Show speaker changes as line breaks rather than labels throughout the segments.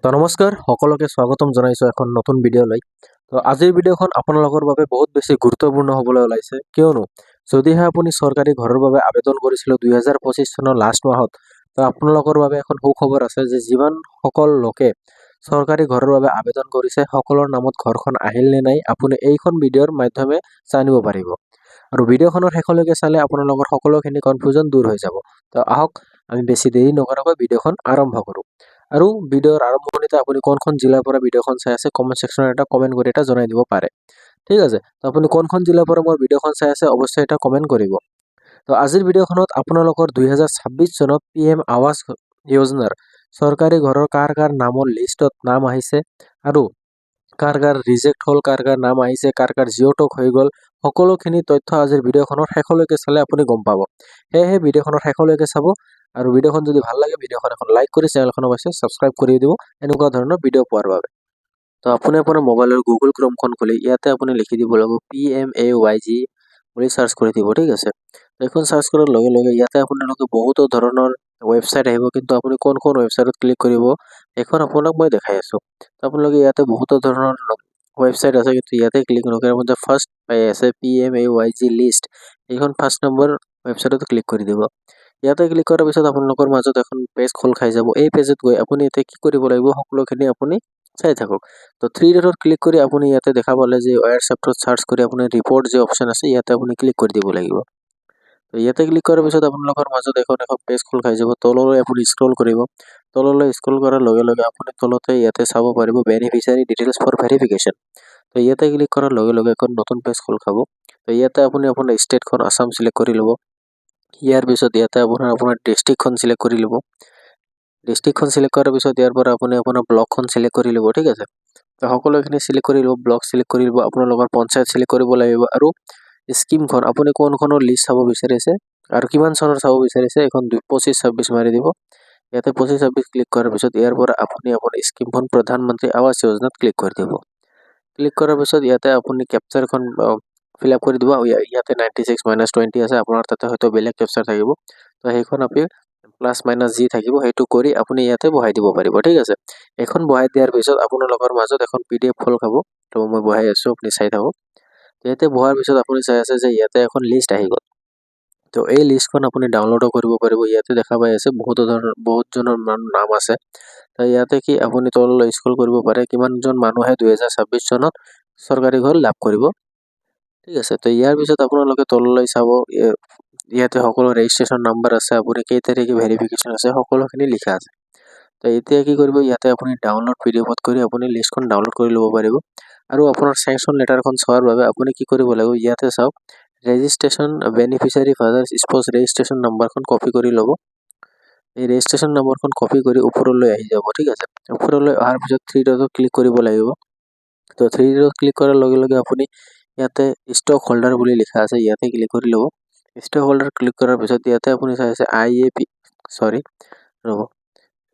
তো নমস্কাৰ সকলোকে স্বাগতম জনাইছো এখন নতুন ভিডিঅ'লৈ। তো আজিৰ ভিডিঅ'খন আপোনালোকৰ বাবে বহুত বেছি গুৰুত্বপূৰ্ণ হ'বলৈ ওলাইছে, কিয়নো যদিহে আপুনি চৰকাৰী ঘৰৰ বাবে আবেদন কৰিছিল 2025 চনৰ লাষ্ট মাহত, তো আপোনালোকৰ বাবে এখন সুখবৰ আছে যে যিমান সকল লোকে চৰকাৰী ঘৰৰ বাবে আবেদন কৰিছে সকলৰ নামত ঘৰখন আহিল নে নাই আপুনি এইখন ভিডিঅ'ৰ মাধ্যমে জানিব পাৰিব। আৰু ভিডিঅ'খনৰ শেষলৈকে চালে আপোনালোকৰ সকলোখিনি কনফিউজন দূৰ হৈ যাব। তো আহক আমি বেছি দেৰি নকৰাকৈ ভিডিঅ'খন আৰম্ভ কৰোঁ। আৰু ভিডিঅ'ৰ আৰম্ভণিতে আপুনি কোনখন জিলাৰ পৰা ভিডিঅ'খন চাই আছে কমেণ্ট ছেকশ্যনত এটা কমেণ্ট কৰি এটা জনাই দিব পাৰে। ঠিক আছে, তো আপুনি কোনখন জিলাৰ পৰা মোৰ ভিডিঅ'খন চাই আছে অৱশ্যই এটা কমেণ্ট কৰিব। তো আজিৰ ভিডিঅ'খনত আপোনালোকৰ 2026 চনত PM আৱাস যোজনাৰ চৰকাৰী ঘৰৰ কাৰ কাৰ নামৰ লিষ্টত নাম আহিছে আৰু কাৰ কাৰ ৰিজেক্ট হ'ল, কাৰ কাৰ নাম আহিছে, কাৰ কাৰ জিঅ'টক হৈ গ'ল, সকলোখিনি তথ্য আজিৰ ভিডিঅ'খনৰ শেষলৈকে চালে আপুনি গম পাব। সেয়েহে ভিডিঅ'খনৰ শেষলৈকে চাব আৰু ভিডিঅ'খন যদি ভাল লাগে ভিডিঅ'খন এখন লাইক কৰি চেনেলখন অৱশ্যই ছাবস্ক্ৰাইব কৰি দিব এনেকুৱা ধৰণৰ ভিডিঅ' পোৱাৰ বাবে। তো আপুনি আপোনাৰ মোবাইলৰ গুগল ক্ৰমখন খুলি ইয়াতে আপুনি লিখি দিব লাগিব PMAYG বুলি চাৰ্চ কৰি দিব। ঠিক আছে, তো এইখন চাৰ্চ কৰাৰ লগে লগে ইয়াতে আপোনালোকে বহুতো ধৰণৰ ৱেবছাইট আহিব, কিন্তু আপুনি কোনখন ৱেবছাইটত ক্লিক কৰিব এইখন আপোনাক মই দেখাই আছোঁ। তো আপোনালোকে ইয়াতে বহুতো ধৰণৰ ৱেবছাইট আছে, কিন্তু ইয়াতে ক্লিক নকৰাৰ মধ্যে ফাৰ্ষ্ট পাই আছে PMAYG লিষ্ট, এইখন ফাৰ্ষ্ট নম্বৰ ৱেবছাইটত ক্লিক কৰি দিব। ইয়াতে ক্লিক কৰাৰ পিছত আপোনালোকৰ মাজত এখন পেজ খোল খাই যাব। এই পেজত গৈ আপুনি এতিয়া কি কৰিব লাগিব সকলোখিনি আপুনি চাই থাকক। তো থ্ৰী ডটত ক্লিক কৰি আপুনি ইয়াতে দেখা পালে যে ৱায়াৰ চেপ্টাৰত চাৰ্চ কৰি আপুনি ৰিপৰ্ট যে অপশ্যন আছে ইয়াতে আপুনি ক্লিক কৰি দিব লাগিব। তো ইয়াতে ক্লিক কৰাৰ পিছত আপোনালোকৰ মাজত এখন পেজ খোল খাই যাব। তললৈ আপুনি স্ক্ৰল কৰিব। তললৈ স্ক্ৰল কৰাৰ লগে লগে আপুনি তলতে ইয়াতে চাব পাৰিব বেনিফিচিয়াৰী ডিটেইলছ ফৰ ভেৰিফিকেশ্যন। তো ইয়াতে ক্লিক কৰাৰ লগে লগে এখন নতুন পেজ খোল খাব। তো ইয়াতে আপুনি আপোনাৰ ষ্টেটখন আছাম চিলেক্ট কৰি ল'ব। ইয়াৰ পিছত ইয়াতে আপোনাৰ ডিষ্ট্ৰিক্টখন চিলেক্ট কৰি ল'ব। ডিষ্ট্ৰিক্টখন চিলেক্ট কৰাৰ পিছত ইয়াৰ পৰা আপুনি আপোনাৰ ব্লকখন চিলেক্ট কৰি ল'ব। ঠিক আছে, তো সকলোখিনি চিলেক্ট কৰি ল'ব, ব্লক চিলেক্ট কৰি ল'ব, আপোনালোকৰ পঞ্চায়ত চিলেক্ট কৰিব লাগিব আৰু স্কিমখন আপুনি কোনখনৰ লিষ্ট চাব বিচাৰিছে আৰু কিমান চনৰ চাব বিচাৰিছে এইখন 25-26 মাৰি দিব। ইয়াতে 25-26 ক্লিক কৰাৰ পিছত ইয়াৰ পৰা আপুনি আপোনাৰ স্কিমখন প্ৰধানমন্ত্ৰী আৱাস যোজনাত ক্লিক কৰি দিব। ক্লিক কৰাৰ পিছত ইয়াতে আপুনি কেপচাৰখন ফিল আপ কৰি দিব। ইয়াতে 96-20 আছে, আপোনাৰ তাতে হয়তো বেলেগ কেপচাৰ থাকিব, তো সেইখন আপুনি প্লাছ মাইনাছ যি থাকিব সেইটো কৰি আপুনি ইয়াতে বহাই দিব পাৰিব। ঠিক আছে, এখন বহাই দিয়াৰ পিছত আপোনালোকৰ মাজত এখন PDF খোল খাব। তো মই বহাই আছোঁ, আপুনি চাই থাকক। ইয়াতে বহাৰ পিছত আপুনি চাই আছে যে ইয়াতে এখন লিষ্ট আহি গ'ল। তো এই লিষ্টখন আপুনি ডাউনলোডো কৰিব পাৰিব। ইয়াতে দেখা পাই আছে বহুতজনৰ নাম আছে। তো ইয়াতে কি আপুনি তললৈ স্ক্ৰল কৰিব পাৰে কিমানজন মানুহে 2026 চনত চৰকাৰী ঘৰ লাভ কৰিব। ঠিক আছে, তো ইয়াৰ পিছত আপোনালোকে তললৈ চাব, ইয়াতে সকলো ৰেজিষ্ট্ৰেশ্যন নাম্বাৰ আছে, আপুনি কেই তাৰিখে ভেৰিফিকেশ্যন আছে সকলোখিনি লিখা আছে। তো এতিয়া কি কৰিব, ইয়াতে আপুনি ডাউনলোড PDFত কৰি আপুনি লিষ্টখন ডাউনলোড কৰি ল'ব পাৰিব। আৰু আপোনাৰ চেংচন লেটাৰখন চোৱাৰ বাবে আপুনি কি কৰিব লাগিব, ইয়াতে চাওক registration beneficiary father spouse registration নাম্বাৰখন কপি কৰি ল'ব। এই ৰেজিষ্ট্ৰেশ্যন নম্বৰখন কপি কৰি ওপৰলৈ আহি যাব। ঠিক আছে, ওপৰলৈ অহাৰ পিছত থ্ৰী ডটত ক্লিক কৰিব লাগিব। তো থ্ৰী ডটত ক্লিক কৰাৰ লগে লগে আপুনি ইয়াতে ষ্টক হোল্ডাৰ বুলি লিখা আছে, ইয়াতে ক্লিক কৰি ল'ব। ষ্টক হোল্ডাৰ ক্লিক কৰাৰ পিছত ইয়াতে আপুনি চাই আছে ৰ'ব,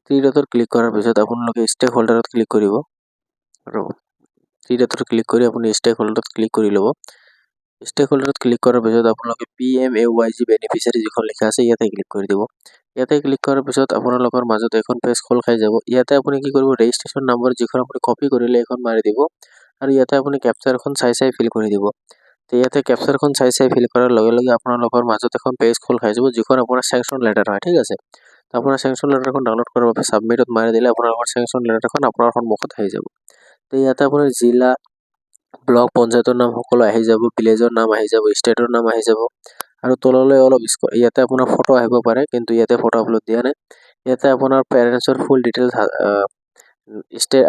থ্ৰী ডটত ক্লিক কৰাৰ পিছত আপোনালোকে ষ্টেক হোল্ডাৰত ক্লিক কৰিব। ৰ'ব, থ্ৰী ডটত ক্লিক কৰি আপুনি ষ্টেক হোল্ডাৰত ক্লিক কৰি ল'ব। ষ্টেক হোল্ডাৰত ক্লিক কৰাৰ পিছত আপোনালোকে PMAYG বেনিফিচিয়াৰী যিখন লিখা আছে ইয়াতে ক্লিক কৰি দিব। ইয়াতে ক্লিক কৰাৰ পিছত আপোনালোকৰ মাজত এখন পেজ খোল খাই যাব। ইয়াতে আপুনি কি কৰিব, ৰেজিষ্ট্ৰেশ্যন নম্বৰ যিখন আপুনি কপি কৰিলে এইখন মাৰি দিব আৰু ইয়াতে আপুনি কেপচাৰখন চাই ফিল কৰি দিব। তো ইয়াতে কেপচাৰখন চাই ফিল কৰাৰ লগে লগে আপোনালোকৰ মাজত এখন পেজ খোল খাই যাব যিখন আপোনাৰ চেংচন লেটাৰ হয়। ঠিক আছে, তো আপোনাৰ চেংচন লেটাৰখন ডাউনলোড কৰাৰ বাবে ছাবমিটত মাৰি দিলে আপোনালোকৰ চেংচন লেটাৰখন আপোনাৰ সন্মুখত আহি যাব। তো ইয়াতে আপোনাৰ জিলা, ব্লক, পঞ্চায়তৰ নাম সকলো আহি যাব, ভিলেজৰ নাম আহি যাব, ষ্টেটৰ নাম আহি যাব আৰু তললৈ অলপ ইয়াতে আপোনাৰ ফটো আহিব পাৰে, কিন্তু ইয়াতে ফটো আপলোড দিয়া নাই। ইয়াতে আপোনাৰ পেৰেণ্টছৰ ফুল ডিটেইলছ,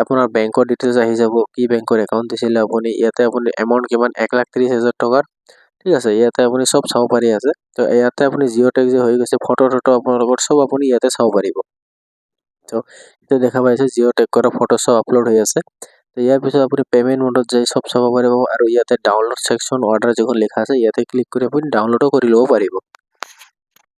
আপোনাৰ বেংকৰ ডিটেইলছ আহি যাব, কি বেংকৰ একাউণ্ট দিছিলে আপুনি, ইয়াতে আপুনি এমাউণ্ট কিমান 1,30,000 টকাৰ। ঠিক আছে, ইয়াতে আপুনি চব চাব পাৰি আছে। তো ইয়াতে আপুনি জিঅ' টেগ যে হৈ গৈছে ফটো আপোনালোকৰ চব আপুনি ইয়াতে চাব পাৰিব। তো এতিয়া দেখা পাইছে জিঅ' টেগ কৰা ফটো চব আপলোড হৈ আছে। তো ইয়াৰ পিছত আপুনি পে'মেণ্ট মোডত যাই চব চাব পাৰিব আৰু ইয়াতে ডাউনলোড ছেকশ্যন অৰ্ডাৰ যিখন লিখা আছে ইয়াতে ক্লিক কৰি আপুনি ডাউনলোডো কৰি ল'ব পাৰিব।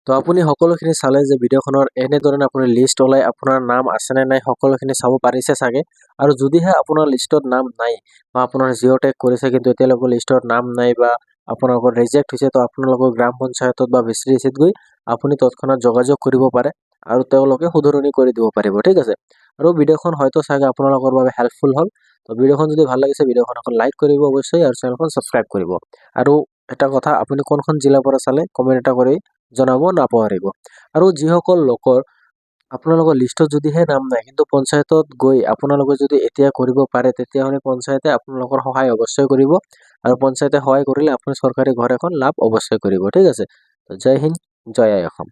তো আপুনি সকলোখিনি চালে যে ভিডিঅ'খনৰ এনেধৰণে আপুনি লিষ্ট ওলাই আপোনাৰ নাম আছেনে নাই সকলোখিনি চাব পাৰিছে চাগে। আৰু যদিহে আপোনাৰ লিষ্টত নাম নাই বা আপোনাৰ জিঅ' টেগ কৰিছে কিন্তু এতিয়ালৈকে লিষ্টত নাম নাই বা আপোনালোকৰ ৰিজেক্ট হৈছে, তো আপোনালোকৰ গ্ৰাম পঞ্চায়তত বা VCDCত গৈ আপুনি তৎক্ষণাত যোগাযোগ কৰিব পাৰে আৰু তেওঁলোকে শুধৰণি কৰি দিব পাৰিব। ঠিক আছে, আৰু ভিডিঅ'খন হয়তো চাগে আপোনালোকৰ বাবে হেল্পফুল হ'ল। তো ভিডিঅ'খন যদি ভাল লাগিছে ভিডিঅ'খন এখন লাইক কৰিব অৱশ্যই আৰু চেনেলখন ছাবস্ক্ৰাইব কৰিব। আৰু এটা কথা, আপুনি কোনখন জিলাৰ পৰা চালে কমেণ্ট এটা কৰি জনাব নাপাহৰিব। আৰু যিসকল লোকৰ আপোনালোকৰ লিষ্টত যদিহে নাম নাই কিন্তু পঞ্চায়তত গৈ আপোনালোকে যদি এতিয়া কৰিব পাৰে, তেতিয়াহ'লে পঞ্চায়তে আপোনালোকৰ সহায় অৱশ্যই কৰিব। আৰু পঞ্চায়তে সহায় কৰিলে আপুনি চৰকাৰী ঘৰ এখন লাভ অৱশ্যই কৰিব। ঠিক আছে, তো জয় হিন্দ, জয় আই অসম।